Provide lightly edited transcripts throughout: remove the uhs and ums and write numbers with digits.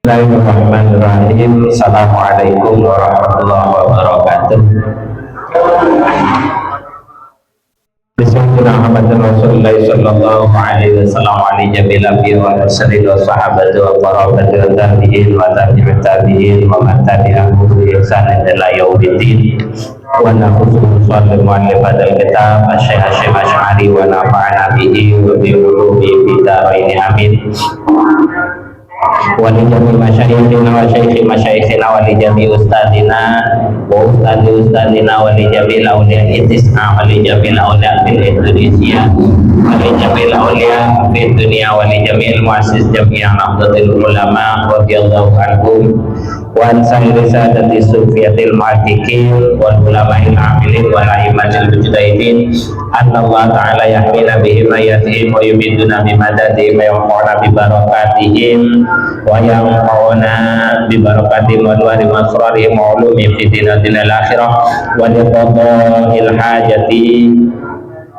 Bismillahirrahmanirrahim. Assalamualaikum warahmatullahi wabarakatuh. Bismillahirrahmanirrahim. Rasulullah sallallahu alaihi wasallam ali jamil anbiya wa mursalin wa sahabati wa qarabati wa tabi'in wa tabi'ut tabi'in wa man tabi'ahum bi ihsan ila yaumiddin. Wa nafsu sallallahu alaihi wa kitab Syekh Hasyim Asy'ari wa nafa'ana bihi wa bi ulumi fid dharain amin. Wali jami masyayikhina wa syaikhi masyayikhina wali jami ustadina wa ustadi ustadina wali jami laulia itisna wali jami laulia bil Indonesia wali jami laulia fid dunia wali jami muassis jami'an afdalil ulama radhiyallahu anhum wa an sa'iri sadati sufiyatil muhaqqiqin wal ulama'il amilin wal a'immatil mujtahidin anna Allah ta'ala yahmina bihim ayatihim wa yumiduna bimadadihim wa yanfa'una bibarakatihim wa yanfa'una bibarakatihim wa nuwari masrarihim wa ulumihim fi dinil akhirah wa liqada'il hajati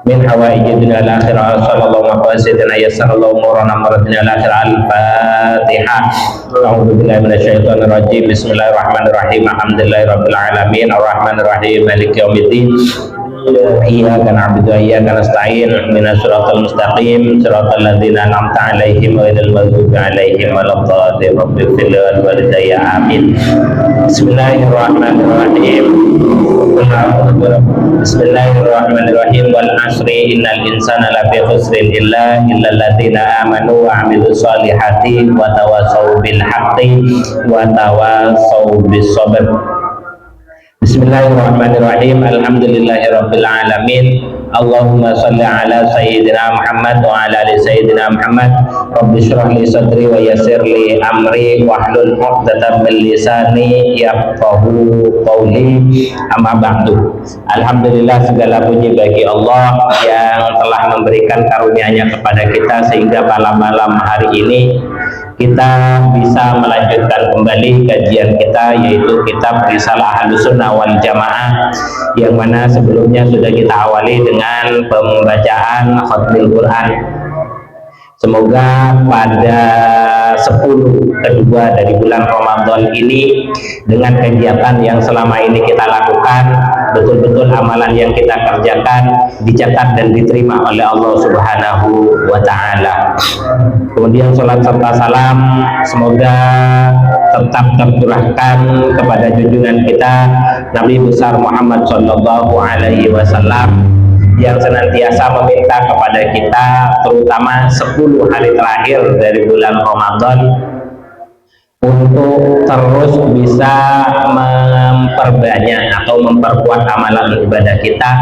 min hawaiji dunia al-akhirah. Sallallahu alaihi wasallam yassarallahu umurana maradina al-akhirah. Al-Fatihah. A'udzu billahi minasyaitonir rajim. Bismillahirrahmanirrahim. Alhamdulillahirabbil alamin arrahmanir rahim maliki yaumiddin. Iyyaka na'budu wa iyyaka nasta'in ihdinas siratal mustaqim siratal ladzina an'amta 'alaihim ghairil maghdubi 'alaihim waladdallin rabbighfir li walidayya amin. Bismillahirrahmanirrahim. Bismillahirrahmanirrahim. Wal 'asri innal insana lafi khusrin illa alladzina amanu wa 'amilus solihati wa tawassaw bil haqqi wa tawassaw bis sabr. Bismillahirrahmanirrahim. Alhamdulillahirabbil alamin. Allahumma shalli ala sayyidina Muhammad wa ala ali sayyidina Muhammad. Rabbi shrah li sadri wa yassir li amri wahlul 'uqdatam min lisani yafqahu qawli. Amma ba'du. Alhamdulillah, segala puji bagi Allah yang telah memberikan karunia-Nya kepada kita sehingga malam-malam hari ini kita bisa melanjutkan kembali kajian kita, yaitu kitab Risalah Ahlussunnah wal Jamaah, yang mana sebelumnya sudah kita awali dengan pembacaan khatmil Quran. Semoga pada 10 kedua dari bulan Ramadan ini, dengan kegiatan yang selama ini kita lakukan, betul-betul amalan yang kita kerjakan dicatat dan diterima oleh Allah Subhanahu wa Ta'ala. Kemudian sholat serta salam semoga tetap tercurahkan kepada junjungan kita Nabi besar Muhammad Sallallahu Alaihi Wasallam, yang senantiasa meminta kepada kita, terutama 10 hari terakhir dari bulan Ramadan, untuk terus bisa memperbanyak atau memperkuat amalan ibadah kita,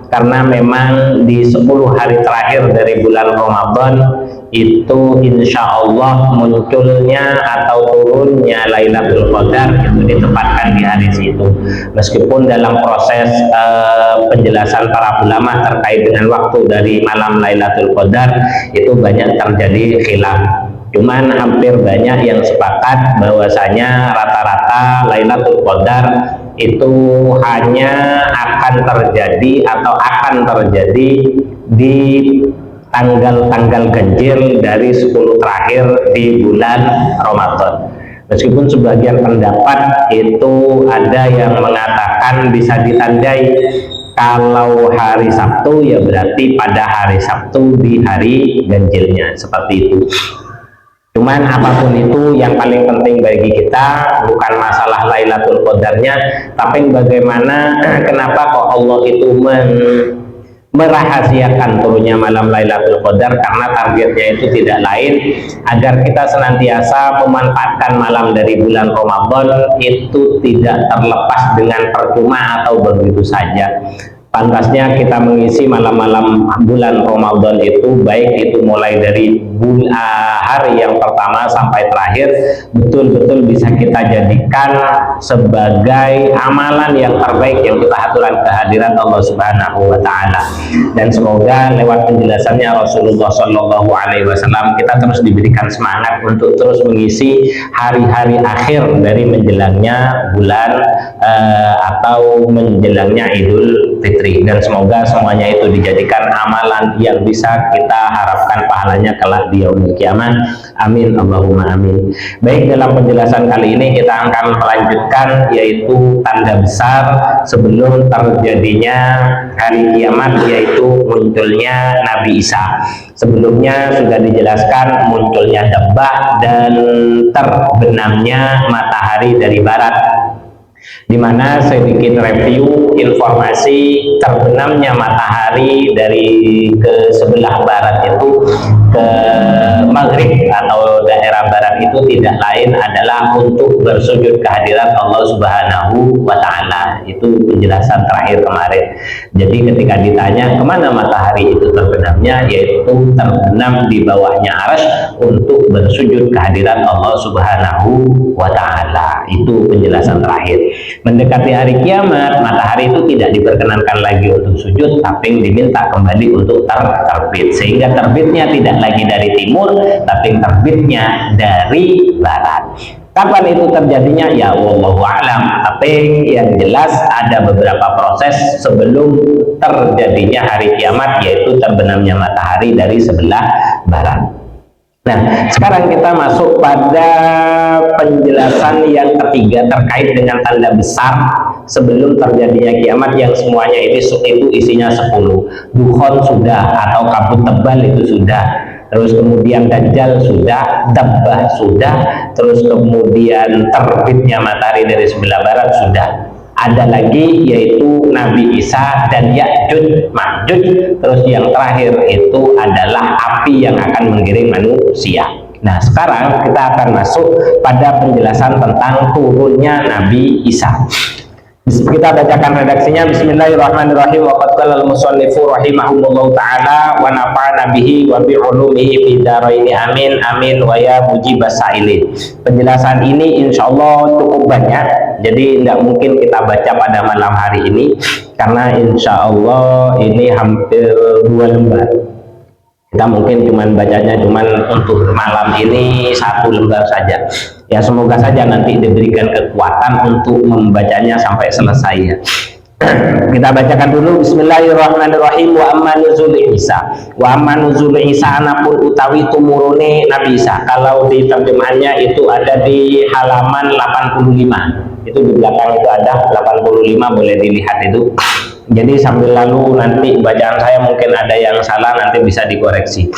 karena memang di 10 hari terakhir dari bulan Ramadan itu insya Allah munculnya atau turunnya Lailatul Qadar itu ditempatkan di hari itu. Meskipun dalam proses penjelasan para ulama terkait dengan waktu dari malam Lailatul Qadar itu banyak terjadi khilaf. Cuman hampir banyak yang sepakat bahwasanya rata-rata Lailatul Qadar itu hanya akan terjadi atau akan terjadi di tanggal-tanggal ganjil dari 10 terakhir di bulan Ramadan. Meskipun sebagian pendapat itu ada yang mengatakan bisa ditandai kalau hari Sabtu, ya berarti pada hari Sabtu di hari ganjilnya, seperti itu. Cuman apapun itu, yang paling penting bagi kita bukan masalah Lailatul Qadarnya, tapi bagaimana, kenapa kok Allah itu merahasiakan turunnya malam Lailatul Qadar, karena targetnya itu tidak lain agar kita senantiasa memanfaatkan malam dari bulan Ramadan itu tidak terlepas dengan percuma atau begitu saja. Pantasnya kita mengisi malam-malam bulan Ramadan itu, baik itu mulai dari hari yang pertama sampai terakhir, betul-betul bisa kita jadikan sebagai amalan yang terbaik yang kita haturkan kehadiran Allah Subhanahu wa Ta'ala. Dan semoga lewat penjelasannya Rasulullah Shallallahu Alaihi Wasallam kita terus diberikan semangat untuk terus mengisi hari-hari akhir dari menjelangnya bulan atau menjelangnya Idul Fitri, dan semoga semuanya itu dijadikan amalan yang bisa kita harapkan pahalanya kelak di yaumil kiamat. Amin Allahumma amin. Baik, dalam penjelasan kali ini kita akan melanjutkan yaitu tanda besar sebelum terjadinya hari kiamat, yaitu munculnya Nabi Isa. Sebelumnya sudah dijelaskan munculnya Dabbah dan terbenamnya matahari dari barat, di mana sedikit review informasi terbenamnya matahari dari ke sebelah barat itu ke maghrib atau daerah barat itu tidak lain adalah untuk bersujud kehadirat Allah Subhanahu wa Ta'ala. Itu penjelasan terakhir kemarin. Jadi ketika ditanya kemana matahari itu terbenamnya, yaitu terbenam di bawahnya arsy untuk bersujud kehadirat Allah Subhanahu wa Ta'ala. Itu penjelasan terakhir. Mendekati hari kiamat, matahari itu tidak diperkenankan lagi untuk sujud, tapi diminta kembali untuk terbit, sehingga terbitnya tidak lagi dari timur, tapi terbitnya dari barat. Kapan itu terjadinya? Ya wallahu a'lam. Tapi yang jelas ada beberapa proses sebelum terjadinya hari kiamat, yaitu terbenamnya matahari dari sebelah barat. Nah, sekarang kita masuk pada penjelasan yang ketiga terkait dengan tanda besar sebelum terjadinya kiamat, yang semuanya itu isinya 10. Dukhon sudah, atau kabut tebal itu sudah. Terus kemudian Dajjal sudah, Dabbah sudah, terus kemudian terbitnya matahari dari sebelah barat sudah. Ada lagi yaitu Nabi Isa dan Ya'juj Ma'juj. Terus yang terakhir itu adalah api yang akan menggiring manusia. Nah, sekarang kita akan masuk pada penjelasan tentang turunnya Nabi Isa. Kita bacakan redaksinya. Bismillahirrahmanirrahim. Wa qad qala al-musannifu rahimahumullahu taala wa nafa'ana bihi wa bi ulumihi fid dharain amin amin wa ya mujibas sa'ilin. Penjelasan ini insyaallah cukup banyak, jadi tidak mungkin kita baca pada malam hari ini karena insyaallah ini hampir 2 lembar. Kita mungkin bacanya untuk malam ini 1 lembar saja. Ya, semoga saja nanti diberikan kekuatan untuk membacanya sampai selesai ya. Kita bacakan dulu. Bismillahirrahmanirrahim. Wa amma nuzul Isa. Wa amma nuzul Isa anapun utawi tumurune Nabi Isa. Kalau di terjemahannya itu ada di halaman 85. Itu di belakang itu ada 85, boleh dilihat itu. Jadi sambil lalu nanti bacaan saya mungkin ada yang salah, nanti bisa dikoreksi.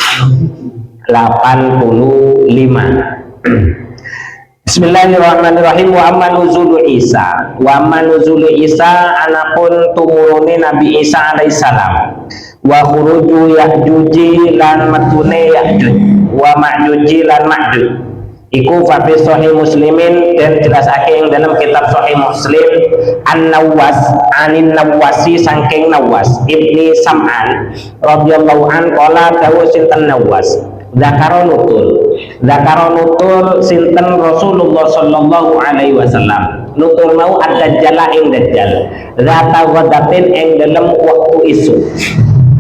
85. Bismillahirrahmanirrahim. Wa amma nuzulu Isa. Wa amma nuzulu Isa anapun tumurune Nabi Isa alaihissalam. Wa khuruju Ya'juji lan matune Ya'juj. Wa Ma'juji lan Ma'juj. Iku fi sahih Muslimin, dan jelasake ing dalam kitab sahih Muslim An-Nawas anin Nawasi saking Nawas Ibni Sam'an radhiyallahu an qala dawu sinten Nawas Zakaronutul sinten Rasulullah sallallahu alaihi wasallam. Nutul mau ad-dajjal ing dajjal zata ghadatin ing dalam waktu isu.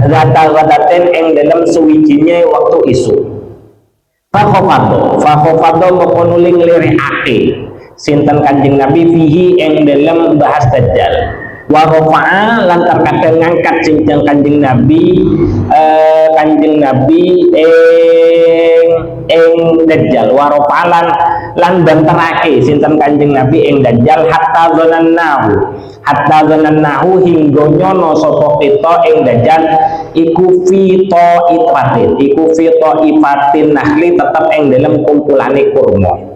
Zata ghadatin ing dalam suwijine waktu isu. Fakhofado mokonuling lirikake sinten Kanjeng Nabi fihi ing dalam bahas dajjal. Wa rafa'a lan terkadang ngangkat sinten Kanjeng Nabi ing dajjal. Wa rafa'alan lan banterake sinten Kanjeng Nabi ing dajjal hatta zanannahu hingga nyono sapa kita ing dajjal iku fi ta'ifatin nahli tetep ing dalam kumpulane kurma.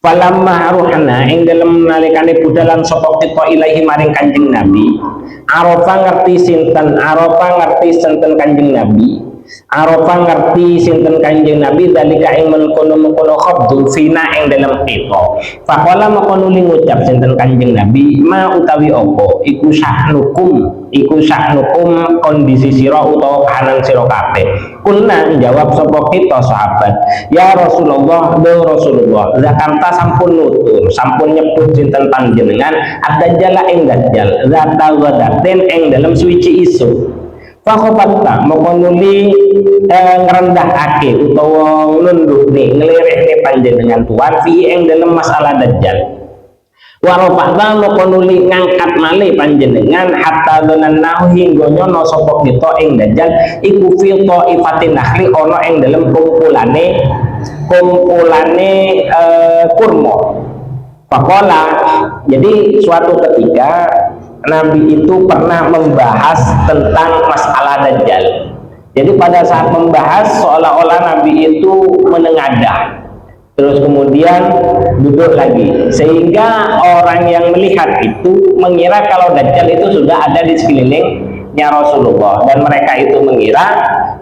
Falamma ruhana ing dalam nalikane budalan sapa kita ilahi maring Kanjeng Nabi, arafa ngerti sinten Kanjeng Nabi, arafa ngerti sinten Kanjeng Nabi dalika ing mengkono-mengkono khabdul fina ing dalam kita. Faqala mengkono ngucap sinten Kanjeng Nabi, ma utawi apa iku sya'nukum kondisi sira utawa kahanan sira kabeh. Kulna jawab sapa kita sahabat, ya Rasulullah, zakarta sampun nutur, sampun nyebut sinten panjenengan ad-dajjal ing dajjal zata wadatin ing dalam suci isu. Fakhobatta mokonuli ngerendahake utawa nundukne ngelirihne panjenengan tuan fi ing dalam masalah dajjal. Warofa'na mokonuli ngangkat malih panjenengan hatta donannahu hingga nyono sapa kita ing dajjal iku fi thaifatin nakhli ana ing dalem kumpulane kurma. Faqala, jadi suatu ketika Nabi itu pernah membahas tentang masalah dajjal. Jadi pada saat membahas seolah-olah Nabi itu menengadah, terus kemudian duduk lagi, sehingga orang yang melihat itu mengira kalau dajjal itu sudah ada di sekelilingnya Rasulullah, dan mereka itu mengira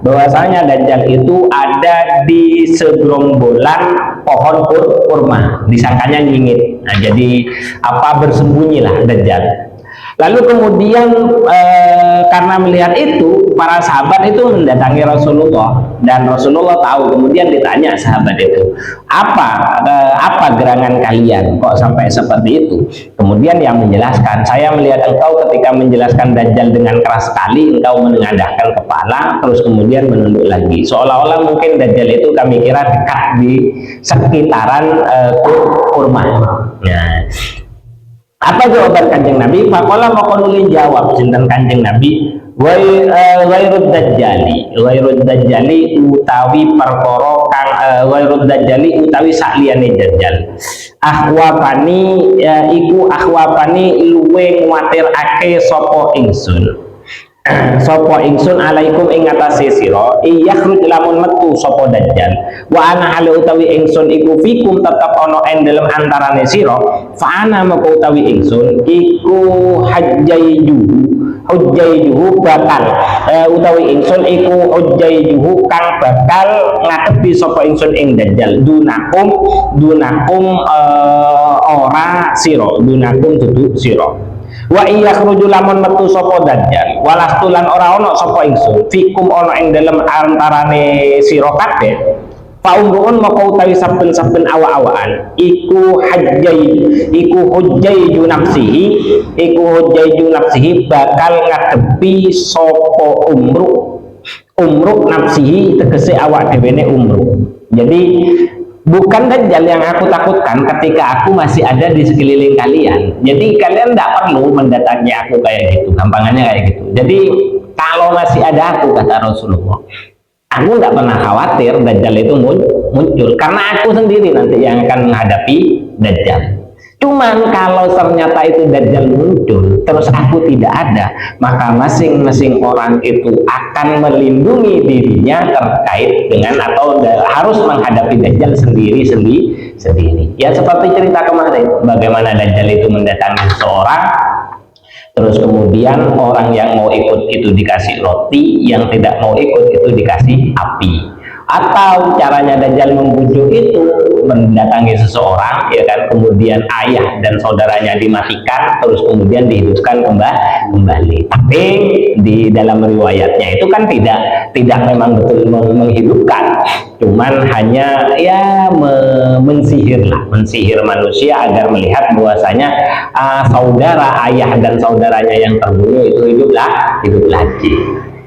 bahwasanya dajjal itu ada di segerombolan pohon kurma, disangkanya nyingit. Nah, jadi bersembunyilah dajjal. Lalu kemudian karena melihat itu, para sahabat itu mendatangi Rasulullah, dan Rasulullah tahu. Kemudian ditanya sahabat itu, apa gerangan kalian kok sampai seperti itu? Kemudian yang menjelaskan, saya melihat engkau ketika menjelaskan dajjal dengan keras sekali, engkau menengadahkan kepala, terus kemudian menunduk lagi, seolah-olah mungkin dajjal itu kami kira dekat di sekitaran kurma. Nah, apa jawaban Kanjeng Nabi? Faqala maqulun jawab sinten Kanjeng Nabi, ghairud dajjali utawi perkara kang ghairud dajjali utawi sakliyane dajjal. Akhwafani akhwafani luwe nguwatirake sapa ingsun. Sapa ingsun alaikum ing atase sira yakhruj lamun metu sapa dajjal wa ana hale utawi ingsun iku fikum tetep ana ing dalem antarane sira fa ana maka utawi ingsun iku hujjaijuhu bakal utawi ingsun iku hujjaijuhu kang bakal ngadepi sapa ingsun ing dajjal dunakum ora sira, dunakum dudu sira. Wa iya khruju lamun metu sapa dajjal walastulan ora ana sapa ingsun fikum ana ing dalem antarane sira kabeh fa umruun maka utawi saben-saben awa-awaan iku hujjaiju nafsihi bakal ngadepi sapa umruk nafsihi tegese awak dhewene umruk. Jadi bukan dajjal yang aku takutkan ketika aku masih ada di sekeliling kalian. Jadi kalian tidak perlu mendatangi aku kayak gitu, gampangannya kayak gitu. Jadi kalau masih ada aku, kata Rasulullah, aku nggak pernah khawatir dajjal itu muncul, karena aku sendiri nanti yang akan menghadapi dajjal. Cuman kalau ternyata itu dajjal muncul terus aku tidak ada, maka masing-masing orang itu akan melindungi dirinya terkait dengan atau harus menghadapi dajjal sendiri. Ya seperti cerita kemarin, bagaimana dajjal itu mendatangi seseorang, terus kemudian orang yang mau ikut itu dikasih roti, yang tidak mau ikut itu dikasih api. Atau caranya dajjal membujuk itu mendatangi seseorang, ya kan, kemudian ayah dan saudaranya dimatikan, terus kemudian dihidupkan kembali. Tapi di dalam riwayatnya itu kan tidak memang betul menghidupkan, cuman hanya ya mensihir manusia agar melihat bahwasanya saudara ayah dan saudaranya yang terbunuh itu hidup lagi.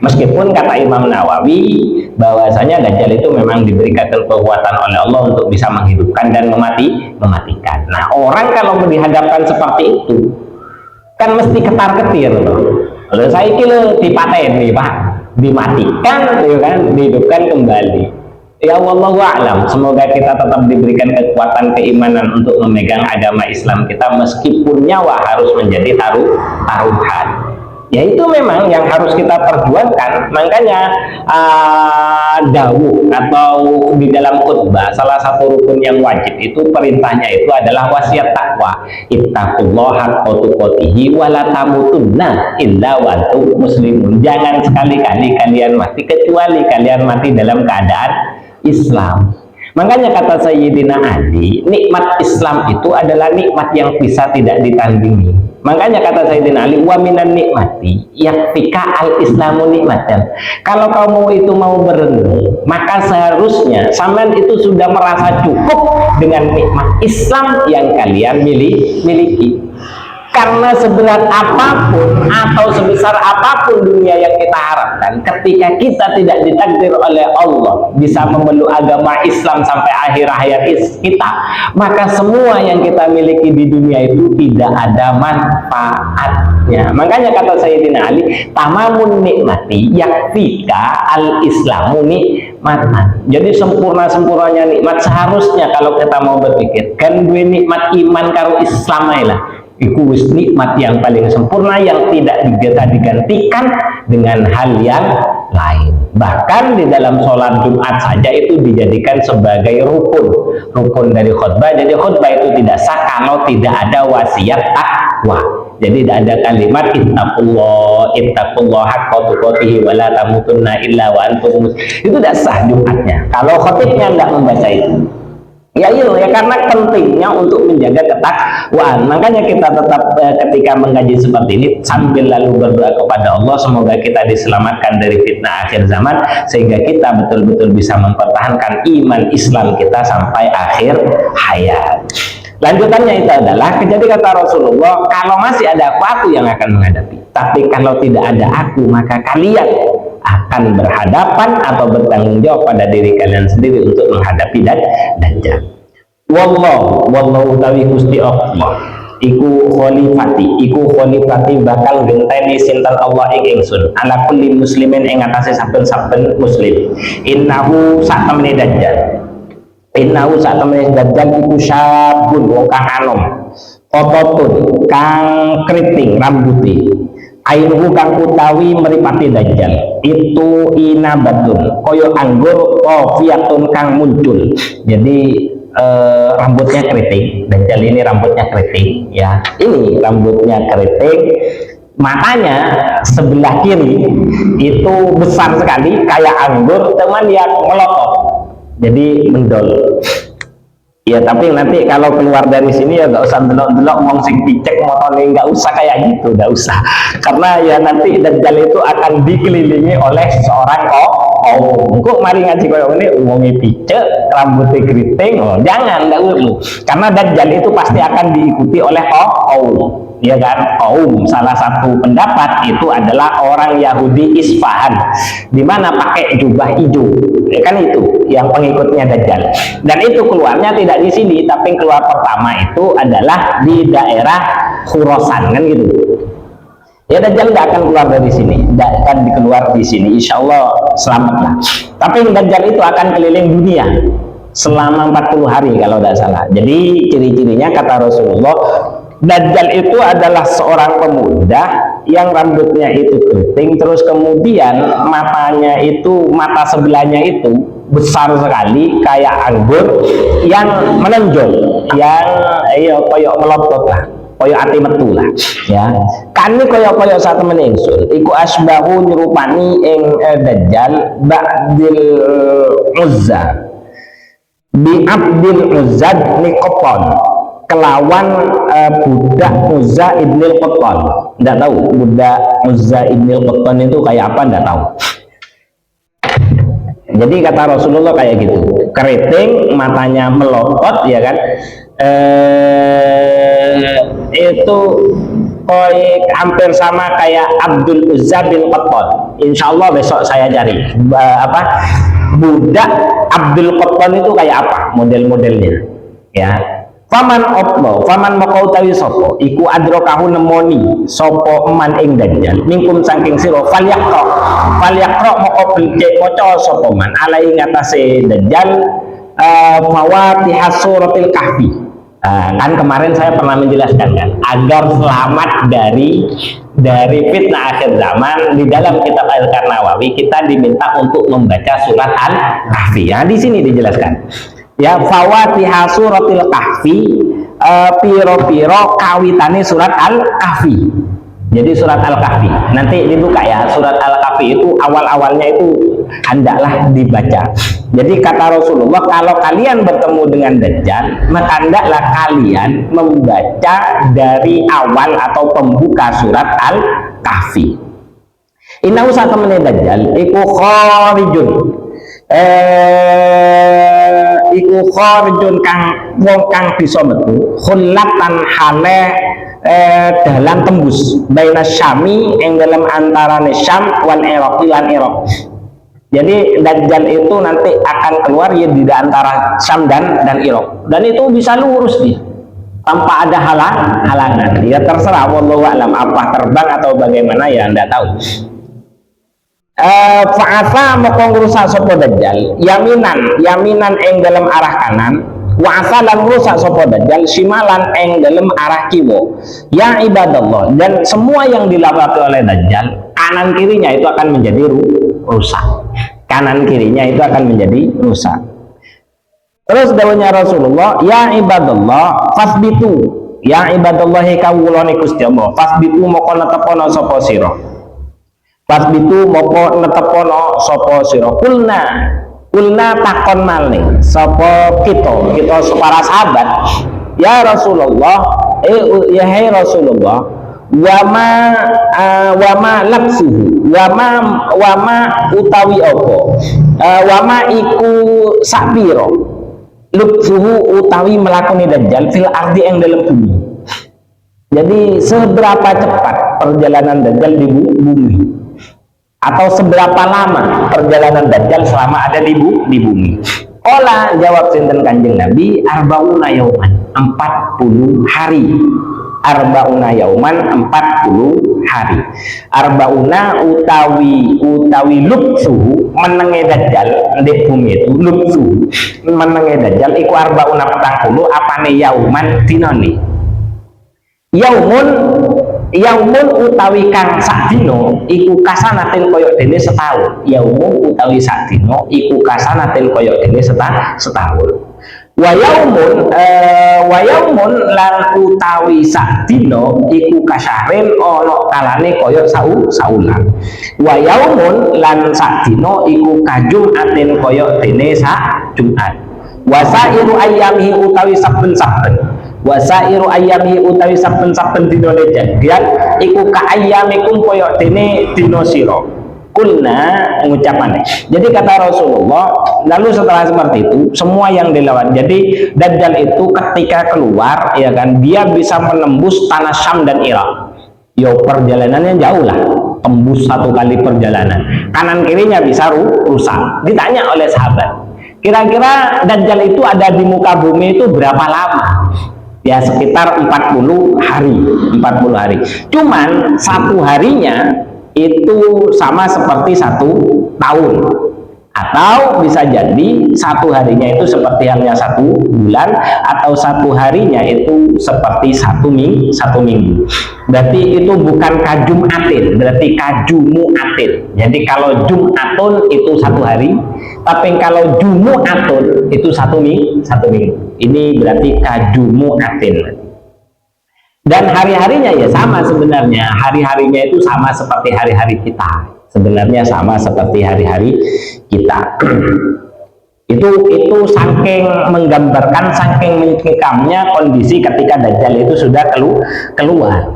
Meskipun kata Imam Nawawi bahwasanya dajjal itu memang diberikan kekuatan oleh Allah untuk bisa menghidupkan dan mematikan. Nah, orang kalau dihadapkan seperti itu kan mesti ketar-ketir loh. Lalu saya kira dipateni Pak, dimatikan, ya kan, dihidupkan kembali. Ya wallahu a'lam, semoga kita tetap diberikan kekuatan keimanan untuk memegang agama Islam kita meskipun nyawa harus menjadi taruhan. Ya itu memang yang harus kita perjuangkan. Makanya dawuh atau di dalam khutbah salah satu rukun yang wajib itu perintahnya itu adalah wasiat takwa. Ittaqullaha haqqa tuqatih wa la tamutunna illa wa antum muslimun. Jangan sekali-kali kalian mati kecuali kalian mati dalam keadaan Islam. Makanya kata Sayyidina Ali, nikmat Islam itu adalah nikmat yang bisa tidak ditandingi. Makanya kata Sayyidina Ali, wa minan nikmati yaktika al-islamu nikmatan. Kalau kamu itu mau berenung, maka seharusnya sampean itu sudah merasa cukup dengan nikmat Islam yang kalian miliki. Karena seberat apapun atau sebesar apapun dunia yang kita harapkan, ketika kita tidak ditakdir oleh Allah bisa memeluk agama Islam sampai akhir hayat kita, maka semua yang kita miliki di dunia itu tidak ada manfaatnya. Makanya kata Sayyidina Ali, tamamun nikmati yakfika al-islamu nikmatan. Jadi sempurna-sempurnanya nikmat seharusnya kalau kita mau berpikir kan dua nikmat iman karo Islam lah. Iku wis nikmat yang paling sempurna yang tidak bisa digantikan dengan hal yang lain. Bahkan di dalam sholat Jumat saja itu dijadikan sebagai rukun dari khutbah. Jadi khutbah itu tidak sah kalau tidak ada wasiat takwa. Jadi tidak ada kalimat ittaqullah haqqa tuqatih wa la tamutunna illa wa antum muslimun. Itu tidak sah Jumatnya kalau khotibnya tidak membaca itu. Ya karena pentingnya untuk menjaga ketakwaan. Makanya kita tetap ketika mengkaji seperti ini sambil lalu berdoa kepada Allah semoga kita diselamatkan dari fitnah akhir zaman sehingga kita betul-betul bisa mempertahankan iman Islam kita sampai akhir hayat. Lanjutannya itu adalah jadi kata Rasulullah, kalau masih ada aku yang akan menghadapi, tapi kalau tidak ada aku maka kalian akan berhadapan atau bertanggung jawab pada diri kalian sendiri untuk menghadapi Dajjal. Wallahu tawi Gusti Allah iku khalifati bakal genteni sinten Allah ing ingsun ala kulli muslimin ing atase saben-saben muslim. Innahu satamene Dajjal iku syabun wong kang anom qototun kang kriting rambuté ainuhu kang utawi meripati Dajjal itu inabatun koyo anggur kofiatun kang muncul. Jadi rambutnya keriting. Dajjal ini rambutnya keriting ya, ini rambutnya keriting, matanya sebelah kiri itu besar sekali kayak anggur teman yang melotot, jadi mendol ya. Tapi nanti kalau keluar dari sini ya nggak usah delok-delok wong sing picek motone, nggak usah kayak gitu, nggak usah, karena ya nanti Dajjal itu akan dikelilingi oleh seorang kok mari ngaji koyo ngene wonge picek rambutnya keriting, jangan, nggak perlu, karena Dajjal itu pasti akan diikuti oleh ya kan, kaum. Salah satu pendapat itu adalah orang Yahudi Isfahan, di mana pakai jubah hijau, ya kan, itu yang pengikutnya Dajjal. Dan itu keluarnya tidak di sini, tapi keluar pertama itu adalah di daerah Khurasan, kan gitu. Ya Dajjal tidak akan keluar dari sini, tidak akan keluar di sini, insya Allah selamatlah. Tapi Dajjal itu akan keliling dunia selama 40 hari kalau tidak salah. Jadi ciri-cirinya kata Rasulullah, Dajjal itu adalah seorang pemuda yang rambutnya itu keriting, terus kemudian matanya itu, mata sebelahnya itu besar sekali kayak anggur yang menonjol, yang koyok melotot lah, koyok ati metu lah ya. Kani koyok saat temen ingsun iku asbahu nyerupani ing Dajjal ba'dil Uzza bi Abdil Uzza Nikopon kelawan budak Uzza ibnil Qattan. Tidak tahu budak Uzza ibnil Qattan itu kayak apa, tidak tahu. Jadi kata Rasulullah kayak gitu, keriting, matanya melotot ya kan, itu hampir sama kayak Abdul Uzza bin Qattan. Insya Allah besok saya cari budak Abdul Qattan itu kayak apa model-modelnya ya. Faman makau tawi sopo iku adrokahu nemoni sopo eman ing Dajjal mingkum saking siro falyakro moko becek moco sopo man alai ngatasi Dajjal fawatihas suratil kahfi. Kan kemarin saya pernah menjelaskan kan, agar selamat dari fitnah akhir zaman di dalam kitab Al-Qarnawawi kita diminta untuk membaca surat Al-Kahfi. Nah, di sini dijelaskan ya, fawatiha suratil kahfi, piro-piro kawitane surat Al-Kahfi. Jadi surat Al-Kahfi nanti dibuka ya, surat Al-Kahfi itu awal-awalnya itu hendaklah dibaca. Jadi kata Rasulullah, kalau kalian bertemu dengan Dajjal maka hendaklah kalian membaca dari awal atau pembuka surat Al-Kahfi. Innahu satamene Dajjal iku kharijun iku kharijun kang wong kang bisa metu khulatan hale dalan tembus baina Syami yang dalam antarane Syam wal Iraq lan Iraq. Jadi Dajjal itu nanti akan keluar ya di antara Syam dan Irak, dan itu bisa lurus dia tanpa ada halangan. Ya terserah, wallahu a'lam, apa terbang atau bagaimana ya Anda tahu. Fa'asa moko ngrusak sapa Dajjal yaminan ing dalam arah kanan, wa asalan rusak sapa Dajjal simalan ing dalam arah kiwa. Ya ibadallah, dan semua yang dilewati oleh Dajjal kanan kirinya itu akan menjadi rusak. Kanan kirinya itu akan menjadi rusak. Terus dawuhnya Rasulullah, ya ibadallah fasbitu, ya ibadallah kawulane Gusti Allah, fasbitu moko netepono sapa sira. Fasbitu moko netepono sapa sira. Kulna takon malih sapa kita para sahabat, ya Rasulullah, ya hai Rasulullah, wama laksuhu, wama utawi apa, wama iku sakpiro luksuhu utawi melakoni Dajjal fil ardi yang dalam bumi. Jadi seberapa cepat perjalanan Dajjal di bumi, atau seberapa lama perjalanan Dajjal selama ada di bumi. Ola jawab sinten Kanjeng Nabi, arbauna yauman, 40 hari. Arbauna yauman, 40 hari. Arbauna utawi luksuhu menenge Dajjal di bumi itu, luksuhu menenge Dajjal iku arbauna 40 apane yauman dinane. Yaumun utawi kang sadina iku kasanatin koyok dene setahun. Yaumun utawi sadina iku kasanatin koyok dene setahun. Wa yaumun lan utawi sadina iku kasahrin ana kalane koyok saulan. Wa yaumun lan sadina iku kajumatin koyok dene sak Jumat. Wa sairu ayyamihi utawi saben-saben, wasairu ayami utawi saben-saben dina Dajjal iku ka ayyamikum koyok dene dina sira. Kulna ngucapane. Jadi kata Rasulullah, lalu setelah seperti itu semua yang dilewat. Jadi Dajjal itu ketika keluar ya kan, dia bisa menembus tanah Syam dan Irak. Yo perjalanannya jauh lah, tembus 1 kali perjalanan. Kanan kirinya bisa rusak. Ditanya oleh sahabat, kira-kira Dajjal itu ada di muka bumi itu berapa lama? Ya sekitar 40 hari. Cuman 1 harinya itu sama seperti 1 tahun, atau bisa jadi 1 harinya itu seperti halnya 1 bulan, atau 1 harinya itu seperti 1 minggu. Berarti itu bukan kajumatin, berarti kajumuatin. Jadi kalau Jumatun itu 1 hari, tapi kalau Jumuatun itu 1 minggu. Ini berarti kajumuatin. Dan hari-harinya ya sama sebenarnya. Hari-harinya itu sama seperti hari-hari kita. Sebenarnya sama seperti hari-hari kita. itu saking menggambarkan, saking mencekamnya kondisi ketika Dajjal itu sudah keluar.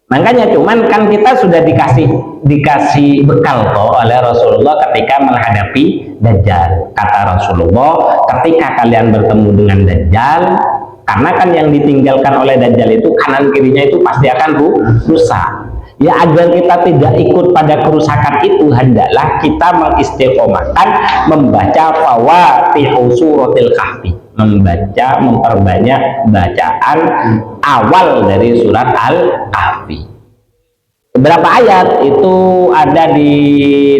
Makanya cuman kan kita sudah dikasih bekal kok oleh Rasulullah ketika menghadapi Dajjal. Kata Rasulullah, ketika kalian bertemu dengan Dajjal, karena kan yang ditinggalkan oleh Dajjal itu kanan kirinya itu pasti akan rusak. Ya agar kita tidak ikut pada kerusakan itu, hendaklah kita mengistiqomahkan membaca fawatihu suratil kahfi, memperbanyak bacaan awal dari surat Al-Kahfi. Beberapa ayat itu ada di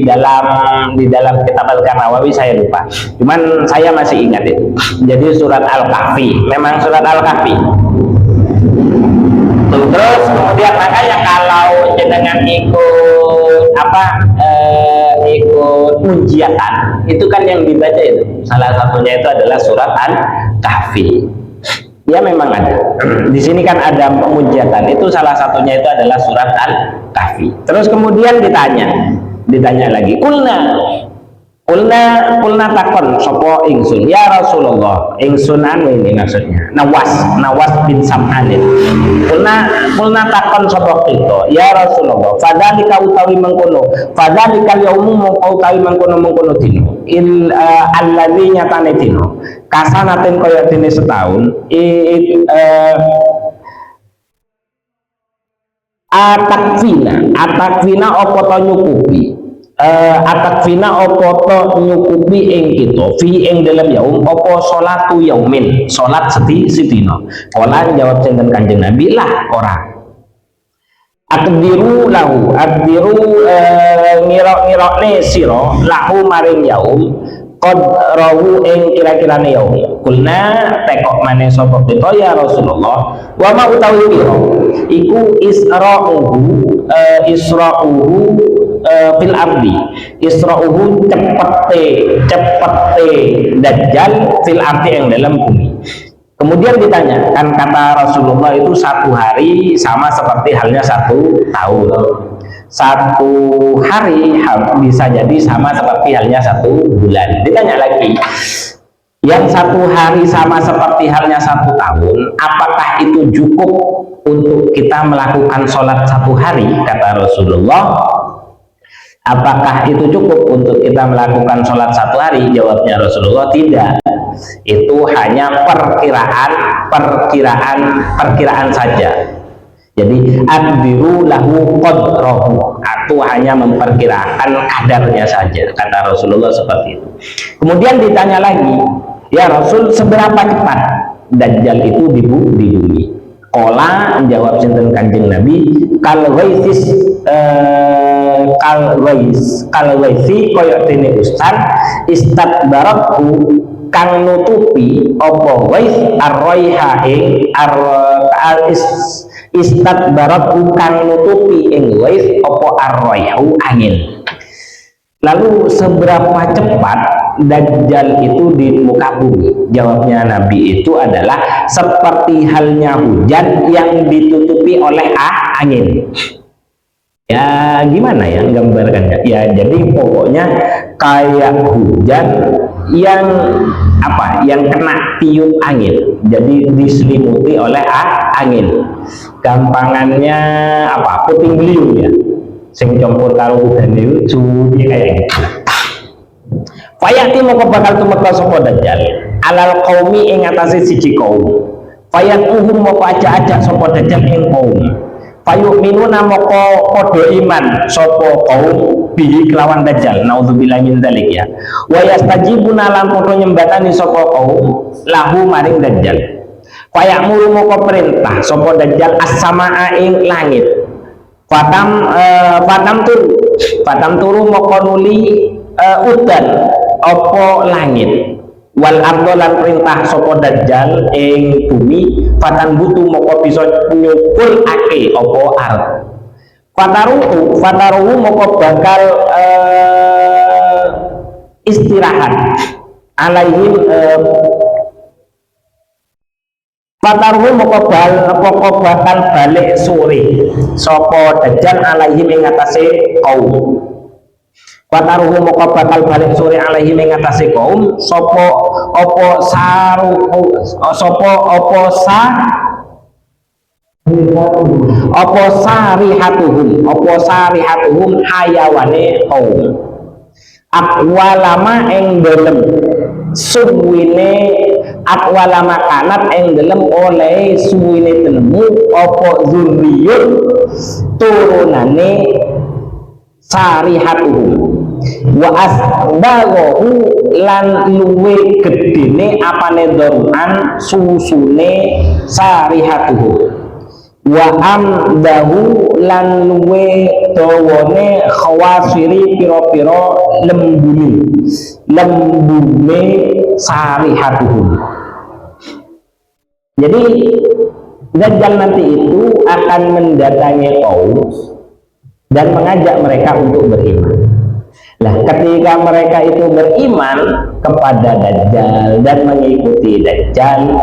dalam kitab Al-Nawawi, saya lupa. Cuman saya masih ingat itu. Jadi surat Al-Kahfi, memang surat Al-Kahfi. Terus kemudian makanya kalau jenengan ikut ujian itu kan yang dibaca itu salah satunya itu adalah surat Al-Kahfi. Ya memang ada. Di sini kan ada penghujatan, itu salah satunya itu adalah surat Al-Kahfi. Terus kemudian ditanya lagi, Kulna takon sopo ingsun, ya Rasulullah, ingsun ini maksudnya Nawas bin Sam'anin. Kulna takon sopo kita, ya Rasulullah, fadzalika utawi mengkono, fadzalika yaumu utawi mengkono dino, alladzi nyatane dino, kasanatin kaya dene setahun, atakfina apa to nyukupi, atakfina apa to nyukupi ing kita fi ing dalam yaum apa salatu yaumin, salat sedina. Kala jawab sinten Kanjeng Nabi, lah ora. Akdiru lahu, ngirokne sira lahu maring yaum qad rawu ing kira-kirane yaum. Kulna tekok maneh sapa kita ya Rasulullah, wa ma utawi pira iku isra'uhu fil ardi, isra'uhu cepete dajjal fil ardi yang dalam bumi. Kemudian ditanya, kan kata Rasulullah itu satu hari sama seperti halnya satu tahun. Satu hari bisa jadi sama seperti halnya satu bulan. Ditanya lagi, yang satu hari sama seperti halnya satu tahun, apakah itu cukup untuk kita melakukan sholat satu hari? Kata Rasulullah, apakah itu cukup untuk kita melakukan sholat satu hari? Jawabnya Rasulullah, tidak. Itu hanya perkiraan saja. Jadi adbiru lahu qadrahu, itu hanya memperkirakan kadarnya saja, kata Rasulullah seperti itu. Kemudian ditanya lagi, ya Rasul, seberapa cepat Dajjal itu di bumi? Qala, jawab sinten Kanjeng Nabi, kalwaisi koyok dene ustan istadbarathu kang nutupi apa wais arraiha ing istadbarathu kang nutupi ing wais apa arraihu angin. Lalu seberapa cepat Dajjal itu di muka bumi? Jawabnya Nabi itu adalah seperti halnya hujan yang ditutupi oleh angin. Ya gimana ya gambarkannya? Ya jadi pokoknya kayak hujan yang yang kena tiup angin, jadi diselimuti oleh angin. Gampangannya puting beliung ya, sing campur karo udan itu kayak gitu. Fayati moko bakal tumeka sapa Dajjal alal qaumi ing atase siji kaum. Fayatuhum moko ajak-ajak sapa Dajjal ing kaum. Fayu'minuna moko padha iman sapa kaum bihi kelawan Dajjal. Naudzubillah min dzalik ya. Wa yastajibuna lan padha nyembatani sapa kaum lahu maring Dajjal. Fayamuru moko perintah sapa Dajjal as-samaa ing langit. Fatam turu moko nuli udan apa langit. Wal ardo lan perintah sapa Dajjal ing bumi fatan butu moko bisa nyukul ake apa ard. Fataruhu moko bakal istirahat alaihim fataruhu moko bakal balik sore sapa Dajjal alaihim ing atase kaum. Fataruhu moko bakal balik sore alaihi ing atase kaum sapa sarihatuhum hayawane kaum. Akwalama ing dalem suwine akwalama kanat ing dalem oleh suwine tenemu apa zurriyut turunane sarihatuhum wa asbaghahu lan luwe gedene apane daruan susune sarihatuhu wa amdahu lan luwe dawane khawasiri pira-pira lembune sarihatuhu. Jadi Dajjal nanti itu akan mendatangi kaum dan mengajak mereka untuk beriman. Lah ketika mereka itu beriman kepada Dajjal dan mengikuti Dajjal,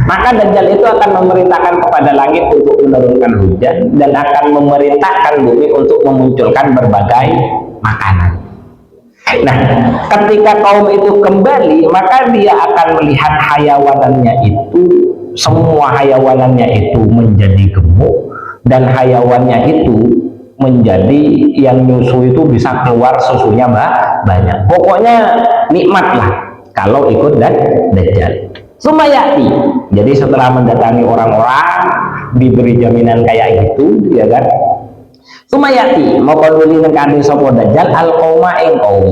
maka Dajjal itu akan memerintahkan kepada langit untuk menurunkan hujan dan akan memerintahkan bumi untuk memunculkan berbagai makanan. Nah, ketika kaum itu kembali, maka dia akan melihat hayawanannya itu, semua hayawanannya itu menjadi gemuk dan hayawannya itu menjadi yang nyusu itu bisa keluar susunya banyak. Pokoknya nikmat lah kalau ikut Dajjal. Sumayati. Jadi setelah mendatangi orang-orang diberi jaminan kayak gitu, ya kan? Sumayati moko nuli nengkani sapa dajjal al qauma ing qaum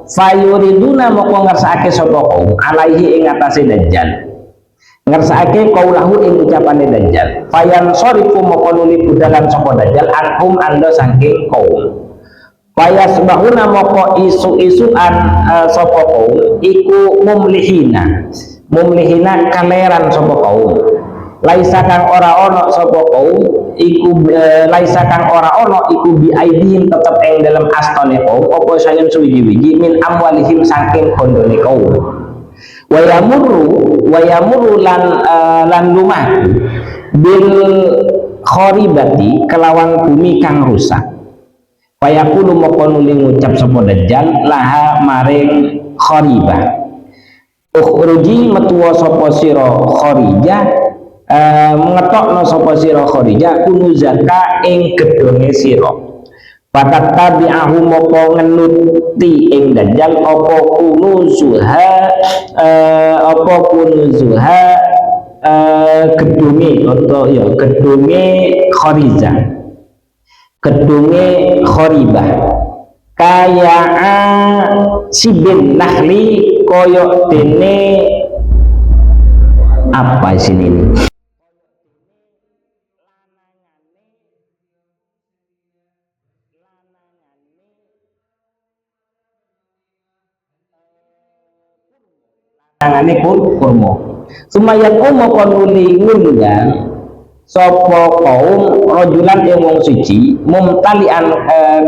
fayuriduna moko ngersakake sapa qaum alaihi ing atase dajjal ngersakake kaulahu ing ucapane dajjal fayan sorifu moko nuli budalan sapa dajjal anhum ando saking qaum fayasbahuna moko isu-isuan sapa qaum iku mumlihina kaleran sapa qaum laisa kang ora ono sapa kaum iku laisa kang ora ono iku bi aidihim tetep ing dalam astane kaum apa sayun suwiji-wiji min amwalihim saking kondone kaum wayamuru lan lumaku bil kharibati kelawan bumi kang rusak fayaqulu moko nuli ngucap sapa dajjal laha maring kharibah ukhruji metuwa sapa sira kharijah mengetokno sapa sira kharijah kunuzaka ing gedhonge sira patat tabi'ahu moko ngenuti ing dajjal apa kunuzuha gedhonge atau ya gedhonge kharijah gedhonge kharibah kaya sibin nahli koyok dene apa sini ini tangane kurma sumayat moko nuli ngundang sapa kaum rajulan ing wong suci mumtalian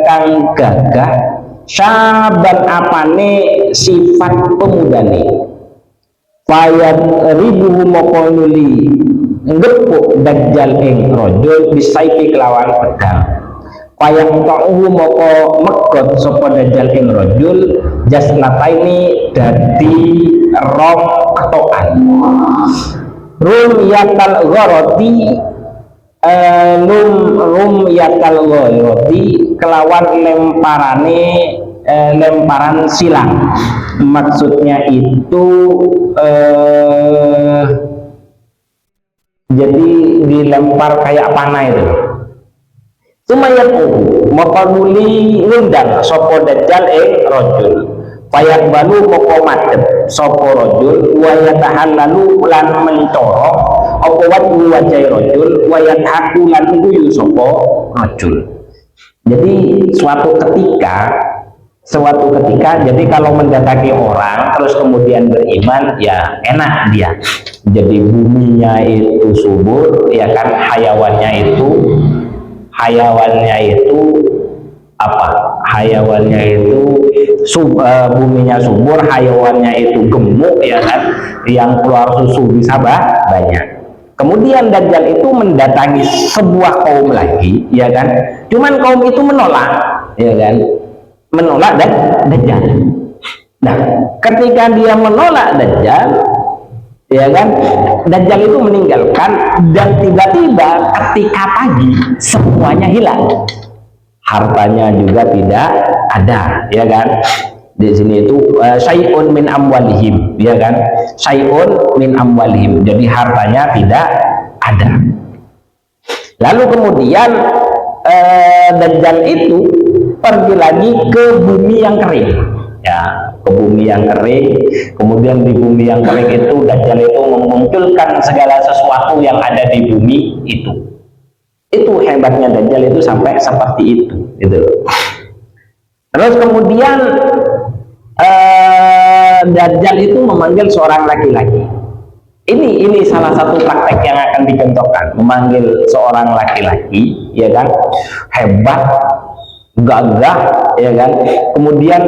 kang gagah saban apane sifat pemudane fayat ribuhu moko nuli ngepuk dajjal ing rajul bisaifi kelawan pedang fayat ta'uhu moko megot sapa dajjal ing rajul jasnataini dadi rom ketokan rum yakal gharati kelawan lemparan silang maksudnya itu jadi dilempar kayak panah itu sumayaku maka nuli ngundang sapa dajjal ing rajul payak balu moko madhep sapa rajul wa yatahallalu lan mencorok apa wajah rajul wa yathaku lan guyu sapa rajul. Jadi suatu ketika jadi kalau mendatangi orang terus kemudian beriman ya enak dia, jadi buminya itu subur ya kan, hayawannya itu buminya subur, hayawannya itu gemuk ya kan, yang keluar susu bisa banyak. Kemudian Dajjal itu mendatangi sebuah kaum lagi ya kan, cuman kaum itu menolak ya kan, menolak Dajjal. Nah ketika dia menolak Dajjal ya kan, Dajjal itu meninggalkan, dan tiba-tiba ketika pagi semuanya hilang, hartanya juga tidak ada ya kan. Di sini itu syai'un min amwalihim ya kan, syai'un min amwalihim, jadi hartanya tidak ada. Lalu kemudian Dajjal itu pergi lagi ke bumi yang kering ya, ke bumi yang kering. Kemudian di bumi yang kering itu Dajjal itu memunculkan segala sesuatu yang ada di bumi itu. Itu hebatnya Dajjal itu sampai seperti itu gitu. Terus kemudian Dajjal itu memanggil seorang laki-laki. Ini salah satu praktek yang akan dicontohkan, memanggil seorang laki-laki ya kan, hebat, gagah ya kan, kemudian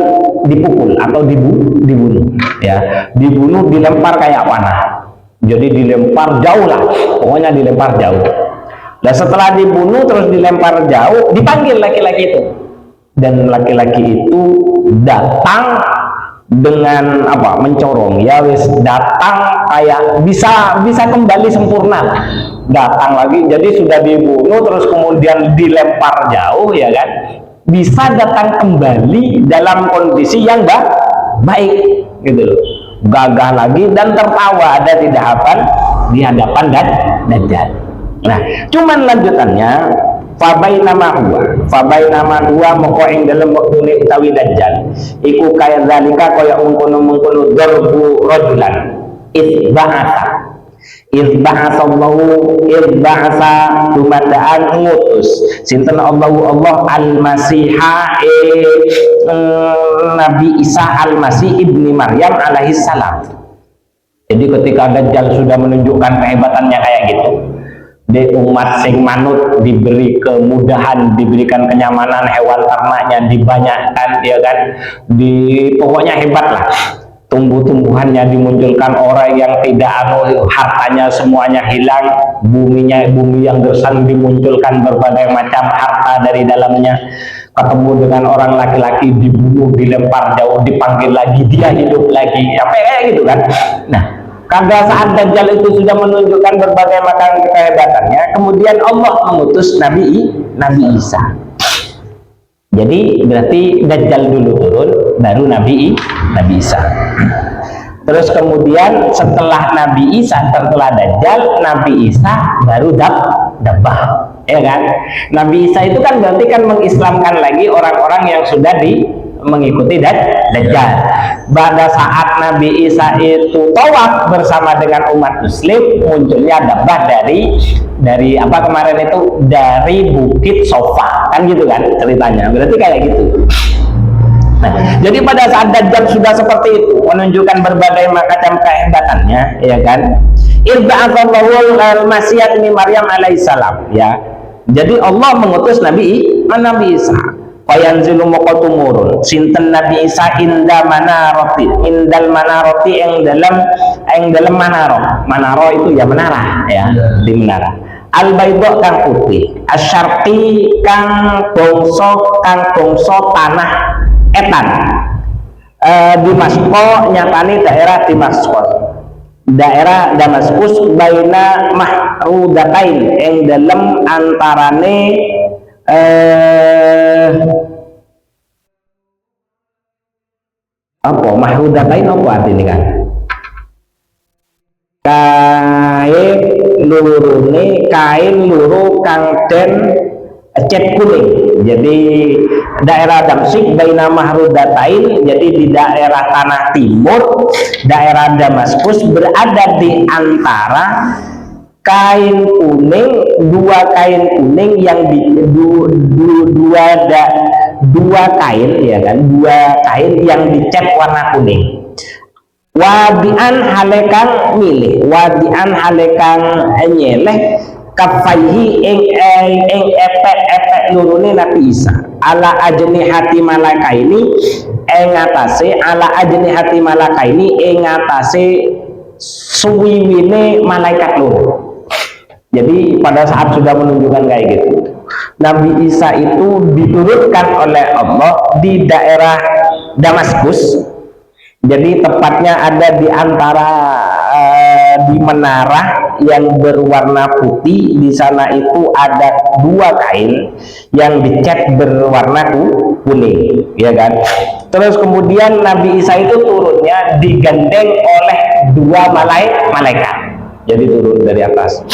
dipukul atau dibunuh ya, dibunuh, dilempar kayak panah, jadi dilempar jauh lah, pokoknya dilempar jauh. Dan setelah dibunuh terus dilempar jauh, dipanggil laki-laki itu, dan laki-laki itu datang dengan apa, mencorong ya wis, datang kayak bisa kembali sempurna, datang lagi, jadi sudah dibunuh terus kemudian dilempar jauh ya kan, bisa datang kembali dalam kondisi yang baik gitu loh, gagah lagi dan tertawa ada di hadapan Dajjal. Nah, cuman lanjutannya fabainama huwa moko ing dalem wektune utawi dajjal iku kaya zalika kaya mungkono-mungkono darbu rajulan izba'asa dumadaan ngutus sinten Allah al-Masiha Nabi Isa al-Masih ibni Maryam alaihi salam. Jadi ketika Dajjal sudah menunjukkan kehebatannya kayak gitu, di umat sing manut diberi kemudahan, diberikan kenyamanan, hewan ternaknya dibanyakkan, ya kan, pokoknya hebat lah. Tumbuh-tumbuhannya dimunculkan, orang yang tidak hartanya semuanya hilang, bumi yang gersang dimunculkan berbagai macam harta dari dalamnya. Ketemu dengan orang laki-laki dibunuh, dilempar jauh, dipanggil lagi, dia hidup lagi, apa kayak gitu kan. Nah, pada saat Dajjal itu sudah menunjukkan berbagai macam kehebatannya, kemudian Allah mengutus Nabi Isa. Jadi berarti Dajjal dulu turun, baru Nabi Isa. Terus kemudian setelah Nabi Isa, setelah Dajjal, Nabi Isa baru Dabbah, ya kan? Nabi Isa itu kan berarti kan mengislamkan lagi orang-orang yang sudah mengikuti Dajjal. Pada saat Nabi Isa itu tawaf bersama dengan umat muslim, munculnya Dabbah dari apa kemarin itu, dari Bukit Sofa, kan gitu kan ceritanya. Berarti kayak gitu. Nah, jadi pada saat Dajjal sudah seperti itu, menunjukkan berbagai macam kehebatannya, ya kan? Irba'atsallahu al-Masih ibni Maryam alaihissalam, ya. Jadi Allah mengutus Nabi Isa. Fayanzilu moko tumurun sinten Nabi Isa indal manaroti ing dalam manaro itu ya menara, ya, di menara al baydha kang putih asyarqi kang bangsa tanah etan Dimasko nyatani daerah Damaskus baina mahrudatain yang dalam antarane apa mahrudatain apa artinya kan kain luru kang den cet kuning. Jadi daerah Damsyik baina mahrudatain, jadi di daerah tanah timur daerah Damaskus berada di antara kain kuning, dua kain kuning yang dua kain, ya kan, dua kain yang dicat warna kuning. Wadian halekang milih, wadian halekang nyeleh kafaihi ing epek lurune Nabi Isa ala ajni hati malaka ini ing atase ala ajni hati malaka ini ing atase suwiwine malaikat loro. Jadi pada saat sudah menunjukkan kayak gitu, Nabi Isa itu diturunkan oleh Allah di daerah Damaskus. Jadi tepatnya ada di antara di menara yang berwarna putih. Di sana itu ada dua kain yang dicat berwarna kuning, ya kan. Terus kemudian Nabi Isa itu turunnya digandeng oleh dua malaikat. Jadi turun dari atas,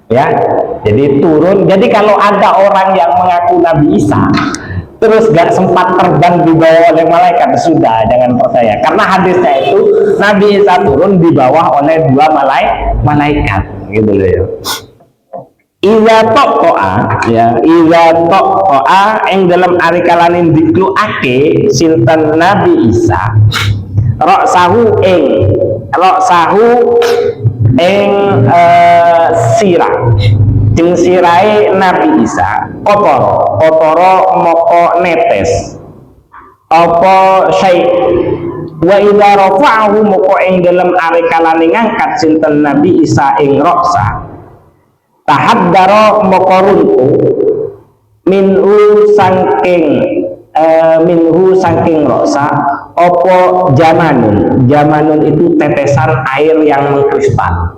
ya. Jadi turun. Jadi kalau ada orang yang mengaku Nabi Isa terus gak sempat terbang dibawa oleh malaikat, sudah jangan percaya, karena hadisnya itu Nabi Isa turun dibawa oleh dua malaikat gitu loh ya. Iza tokoa, ya, iza tokoa yang dalam arikalanin dikluake sinten Nabi Isa roksahu ing sirah jeung sirahe Nabi Isa kotoro moko netes apa syai wa idza rafa'ahu moko ing dalem arikalane ngangkat sinten Nabi Isa ing roksa tahaddara moko runtuh minhu saking roksa apa jamanun itu tetesan air yang mengkristal.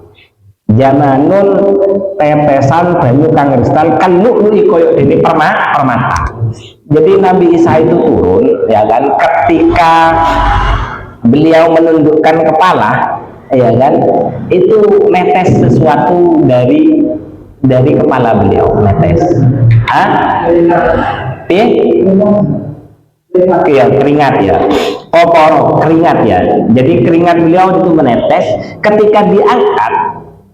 Jamanun tetesan banyu kang kristal kan lu'lu'i koyo dene permata. Jadi Nabi Isa itu turun, ya kan, ketika beliau menundukkan kepala, ya kan, itu netes sesuatu dari kepala beliau netes. Hah? Iya, keringat ya. Koporo, keringat ya. Jadi keringat beliau itu menetes ketika diangkat,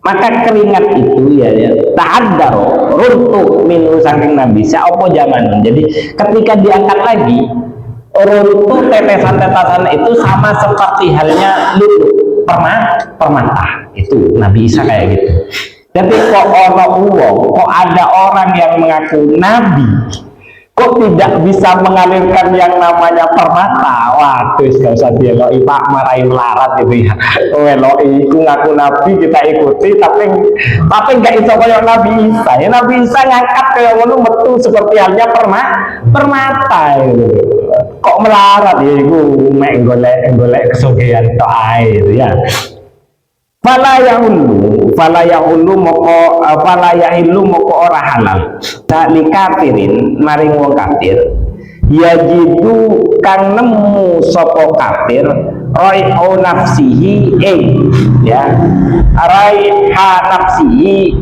maka keringat itu ya ta'addaro runtuh minu saking Nabi opo zaman. Jadi ketika diangkat lagi runtuh tetesan-tetesan itu sama seperti halnya lulu permata. Itu Nabi Isa kayak gitu. Jadi kok ada orang yang mengaku Nabi kok tidak bisa mengalirkan yang namanya permata. Waduh, gak usah dieloi Pak, marahin larat gitu ya. Eloi iku ngaku Nabi kita ikuti, tapi nggak iso kayak Nabi Isa. Ya Nabi Isa ngangkat kayak ngono metu seperti halnya permata gitu. Kok melarat ya iku mek golek kesugihan tok ae gitu ya. Fala yahulu moko ora halal li kafirin maring wong kafir yajidu kang nemu sapa kafir raiha nafsihi ya raiha nafsihi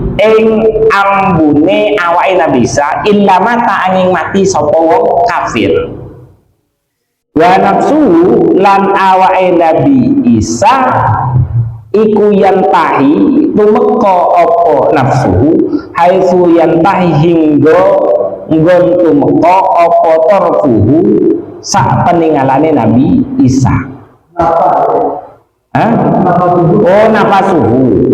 ambune awake Nabi Isa illa mata angin mati sapa wong kafir wa nafsu lan awake Nabi Isa iku yantahi tumeka apa nafsu haitsu yantahi hingga nggon tumeka apa tarfuhu sak peninggalane Nabi Isa. Oh nafasuhu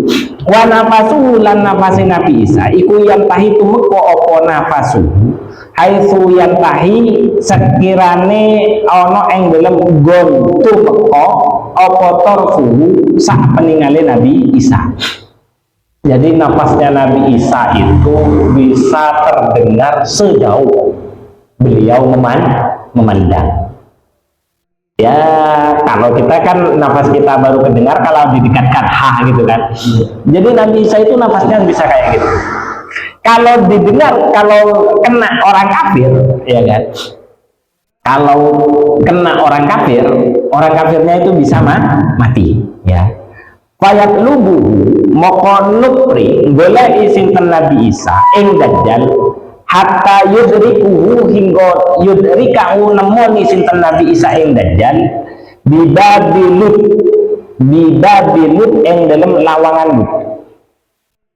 wa nafasuhu lan nafasi Nabi Isa iku yantahi tumeka apa nafasuhu haitsu yantahi sekirane ana ing dalem nggon tumeka apa tarfuhu sak peningale Nabi Isa. Jadi nafasnya Nabi Isa itu bisa terdengar sejauh beliau memandang. Ya kalau kita kan nafas kita baru kedengar kalau didekatkan gitu kan. Jadi Nabi Isa itu nafasnya bisa kayak gitu. Kalau didengar, kalau kena orang kafir, ya kan? Kalau kena orang kafirnya itu bisa mati, ya. Fayat lubu moko nupri golek sinten Nabi Isa ing Dajjal hatta yudrikuhu hingga yudrikahu nemoni sinten Nabi Isa ing Dajjal bibabilut ing dalam lawangan Lut.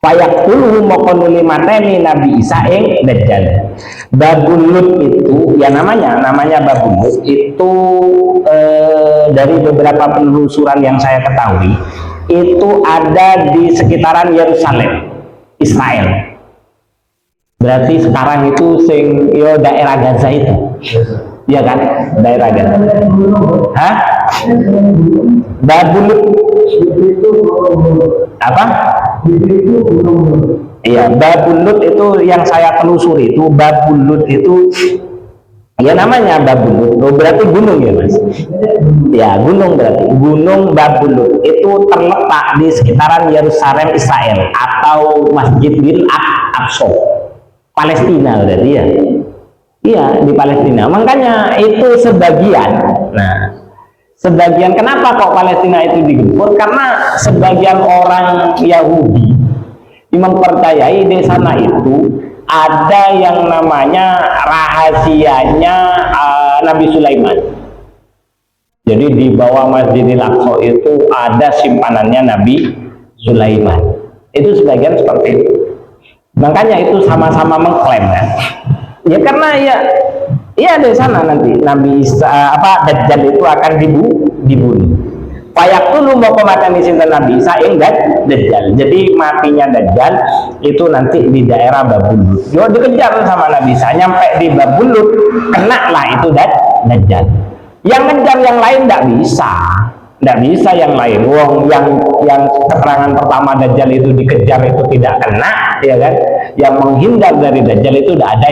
Fayak tuluhu moko nuli mateni Nabi Isa ing Dajjal. Babul Lut itu ya namanya Babul Lut itu dari beberapa penelusuran yang saya ketahui itu ada di sekitaran Yerusalem, Israel. Berarti sekarang itu daerah Gaza itu. Iya kan? Daerah Gaza. Hah? Babul Lut apa? Iya, Babul Lut itu yang saya telusuri itu Babul Lut itu ya namanya Babul Lut. Oh, berarti gunung ya Mas? Ya gunung berarti. Gunung Babul Lut itu terletak di sekitaran Yerusalem Israel atau Masjidil Aqsa Palestina berarti ya. Iya di Palestina. Makanya itu sebagian. Nah sebagian kenapa kok Palestina itu digempur? Karena sebagian orang Yahudi mempercayai di sana itu ada yang namanya rahasianya Nabi Sulaiman. Jadi di bawah Masjidil Aqsa itu ada simpanannya Nabi Sulaiman. Itu sebagian seperti itu. Makanya itu sama-sama mengklaim kan. Ya karena ya di sana nanti Nabi Isa Dajjal itu akan dibunuh. Payak dulu mau kematian sinten Nabi Isa ing Dajjal. Jadi matinya Dajjal itu nanti di daerah Babul Lut. Yo dikejar sama Nabi Isa nyampe di Babul Lut, kena lah itu Dajjal. Yang ngejar yang lain tidak bisa yang lain. Wong yang keterangan pertama Dajjal itu dikejar itu tidak kena, ya kan? Yang menghindar dari Dajjal itu tidak ada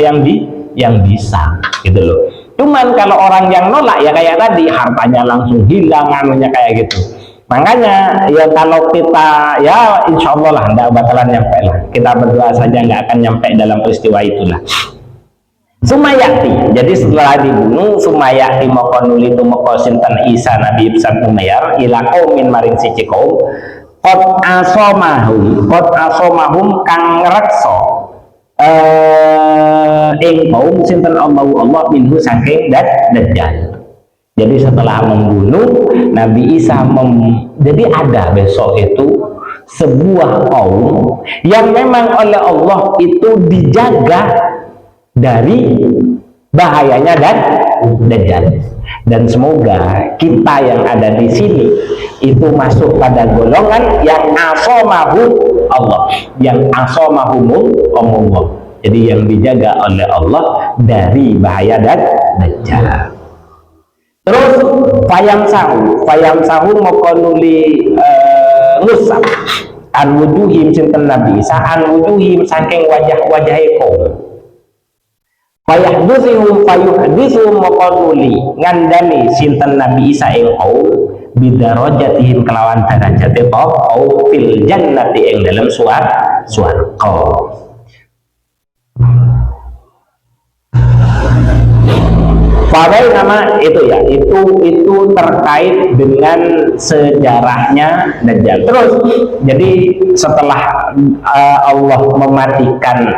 yang bisa, gitu loh. Cuman kalau orang yang nolak ya kayak tadi hartanya langsung hilang, anunya kayak gitu. Makanya ya kalau kita ya insya Allah lah tidak bakalan nyampe lah. Kita berdoa saja nggak akan nyampe dalam peristiwa itulah. Sumayati, jadi setelah dibunuh Sumayati moko nuli tumeka sinten Isa Nabi Ibsan Umayyar ila qaumin maring siji kaum qad asomahum kang ngrekso ing kaum sinten Allah minhu saking dajjal. Jadi setelah membunuh Nabi Isa jadi ada besok itu sebuah kaum yang memang oleh Allah itu dijaga dari bahayanya dajjal. Dan semoga kita yang ada di sini itu masuk pada golongan yang asomahum Allah, yang asomahumul Allah. Jadi yang dijaga oleh Allah dari bahaya dajjal. Terus fayam sahu moko nuli ngusap an wujuhim sinten Nabi Isa an wujuhim saking wajah-wajahe kaum. Fayuhdithu moko nuli ngandani sinten Nabi Isa ing kaum bidarajatihim kelawan derajate kaum fil jannati ing dalam swarga. Pakai nama itu ya, itu terkait dengan sejarahnya Dajjal. Terus, jadi setelah Allah mematikan,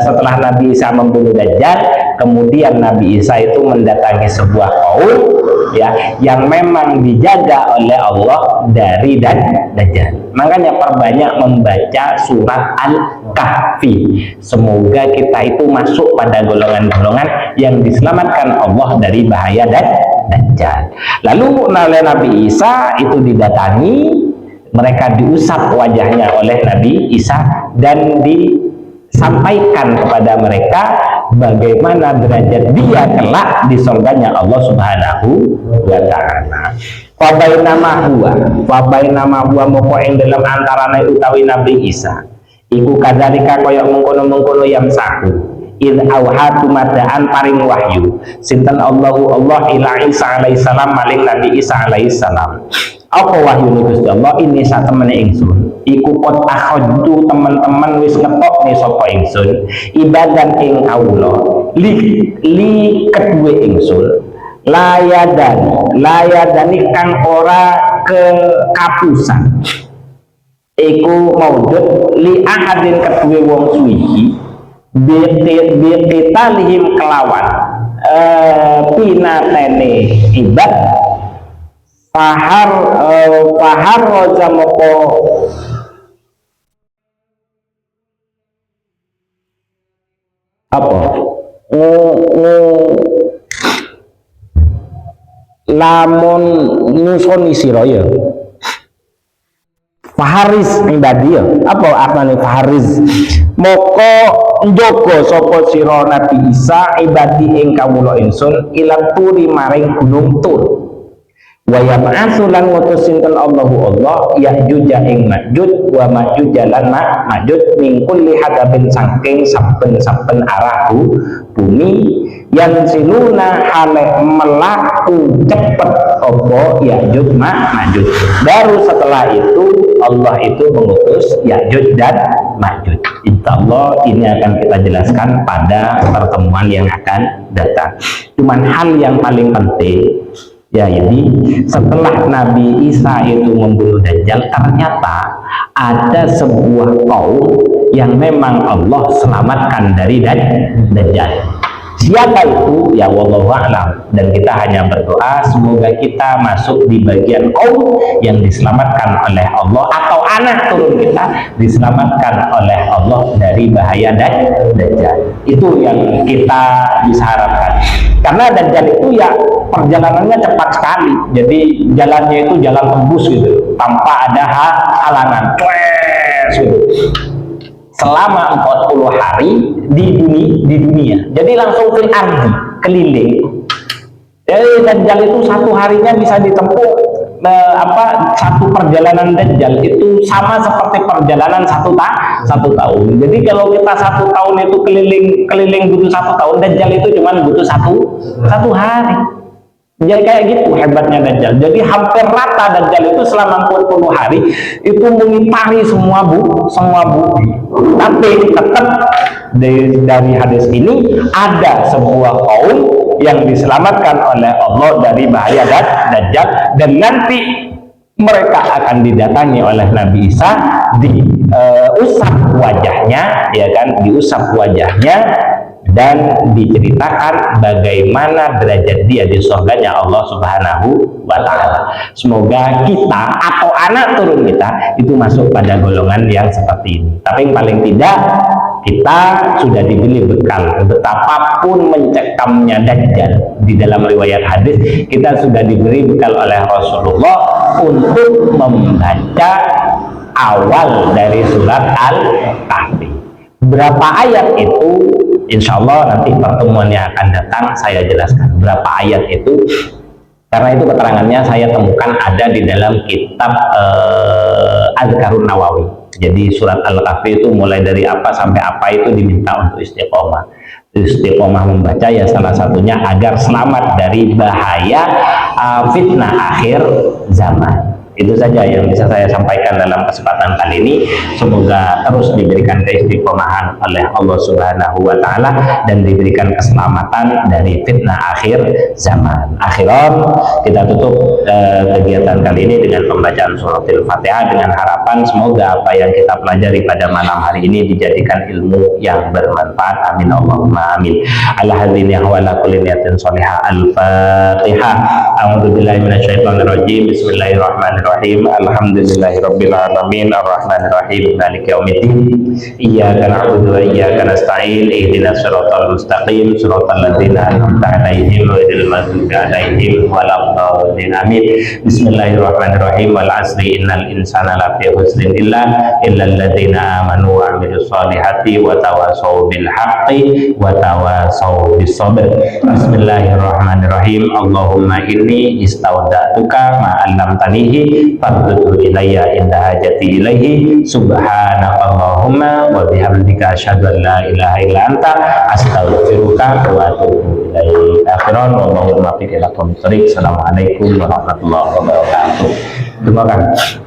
setelah Nabi Isa membunuh Dajjal, kemudian Nabi Isa itu mendatangi sebuah kaum ya yang memang dijaga oleh Allah dari Dajjal. Makanya perbanyak membaca surat Al-Kahfi. Semoga kita itu masuk pada golongan-golongan yang diselamatkan Allah dari bahaya Dajjal. Lalu oleh Nabi Isa itu didatangi, mereka diusap wajahnya oleh Nabi Isa dan disampaikan kepada mereka bagaimana derajat dia kelak di surganya Allah Subhanahu wa Ta'ala. Fabainama huwa moko ing dalam antarane utawi Nabi Isa iku kadzalika kaya mengkono-mengkono yang saku id auha tumadaan paring wahyu sinten Allah ila Isa alaihi salam maling Nabi Isa alaihi salam. Apa wahyu Gusti Allah ini sak temene ingsun iku kot akhadtu teman-teman wis ngetokne sapa ingsun ibadan ing kawula li kedue ingsun layadani kang ora kekapusan iku maujud li ahadin kedue wong suwiji biqitalihim kelawan pinatene ibad pahar roja moko apa lamun nyusoni sira ya faharis ing dadi ya apa artane faharis moko njogo sapa sira Nabi Isa ibadi ing kawula ingsun ila turi maring gunung Tur wa yab'atsu lan ngutus sinten Allahu Allah Ya'juj ing Ma'juj wa Ma'juj lan Ma'juj min kulli hadabin saking saben-saben arah bumi yang siluna hale melaku cepet opo Ya'juj Ma'juj. Baru setelah itu Allah itu mengutus Ya'juj dan Ma'juj. Insyaallah ini akan kita jelaskan pada pertemuan yang akan datang. Cuman hal yang paling penting ya, jadi setelah Nabi Isa itu membunuh Dajjal, ternyata ada sebuah kaum yang memang Allah selamatkan dari Dajjal. Siapa itu? Ya wallahu a'lam. Dan kita hanya berdoa semoga kita masuk di bagian kaum yang diselamatkan oleh Allah, atau anak turun kita diselamatkan oleh Allah dari bahaya Dajjal. Itu yang kita bisa harapkan. Karena Dajjal itu ya perjalanannya cepat sekali. Jadi jalannya itu jalan tembus gitu, tanpa ada halangan. Gitu. Selama 40 hari di dunia. Jadi langsung fil ardi, keliling. Jadi Dajjal itu satu harinya bisa ditempuh satu perjalanan Dajjal itu sama seperti perjalanan satu tahun. Jadi kalau kita 1 tahun itu keliling butuh 1 tahun, Dajjal itu cuma butuh satu hari. Jadi kayak gitu hebatnya Dajjal. Jadi hampir rata Dajjal itu selama 40 hari itu mengitari semua bumi. Tapi tetap dari hadis ini ada sebuah kaum yang diselamatkan oleh Allah dari bahaya Dajjal, dan nanti mereka akan didatangi oleh Nabi Isa, diusap wajahnya, ya kan, diusap wajahnya, dan diceritakan bagaimana derajat dia di surganya Allah Subhanahu wa Ta'ala. Semoga kita atau anak turun kita itu masuk pada golongan yang seperti ini. Tapi yang paling tidak, kita sudah diberi bekal. Betapapun mencekamnya Dajjal, di dalam riwayat hadis kita sudah diberi bekal oleh Rasulullah untuk membaca awal dari surat Al-Kahfi. Berapa ayat itu? Insya Allah nanti pertemuan yang akan datang saya jelaskan berapa ayat itu, karena itu keterangannya saya temukan ada di dalam kitab Azkarun Nawawi. Jadi surat Al-Kahfi itu mulai dari apa sampai apa itu diminta untuk istiqomah. Istiqomah membaca ya salah satunya agar selamat dari bahaya fitnah akhir zaman. Itu saja yang bisa saya sampaikan dalam kesempatan kali ini. Semoga terus diberikan keistiqomahan oleh Allah Subhanahu wa Ta'ala dan diberikan keselamatan dari fitnah akhir zaman. Akhiran, kita tutup kegiatan kali ini dengan pembacaan surat Al-Fatihah dengan harapan semoga apa yang kita pelajari pada malam hari ini dijadikan ilmu yang bermanfaat. Amin Allahumma amin. Al-hadini wa ala kulli niyatin shalihah. Al-Fatihah. A'udzubillahi minasyaitonirrajim. Bismillahirrahmanirrahim. Alhamdulillahirabbil alamin arrahmanirrahim maliki yaumiddin iyyaka na'budu wa iyyaka nasta'in ihdinas siratal mustaqim siratal ladzina an'amta 'alaihim ghairil maghdubi 'alaihim waladdallin amin. Bismillahirrahmanirrahim. Wal 'asri innal insana lafi khusrin illa alladzina amanu wa 'amilus solihati wa tawassaw bil haqqi wa tawassaw bis sabr. Bismillahirrahmanirrahim. Allahumma inni istauda'tuka ma 'allamtanihi fardhu ilayya inda hajati ilaihi subhanakallahumma wa bihamdika asyhadu an la ilaha illa anta astaghfiruka wa atubu ilaik. Akhiran wallahu muwaffiq ila aqwamit thoriq. Assalamualaikum warahmatullahi wabarakatuh. Terima kasih.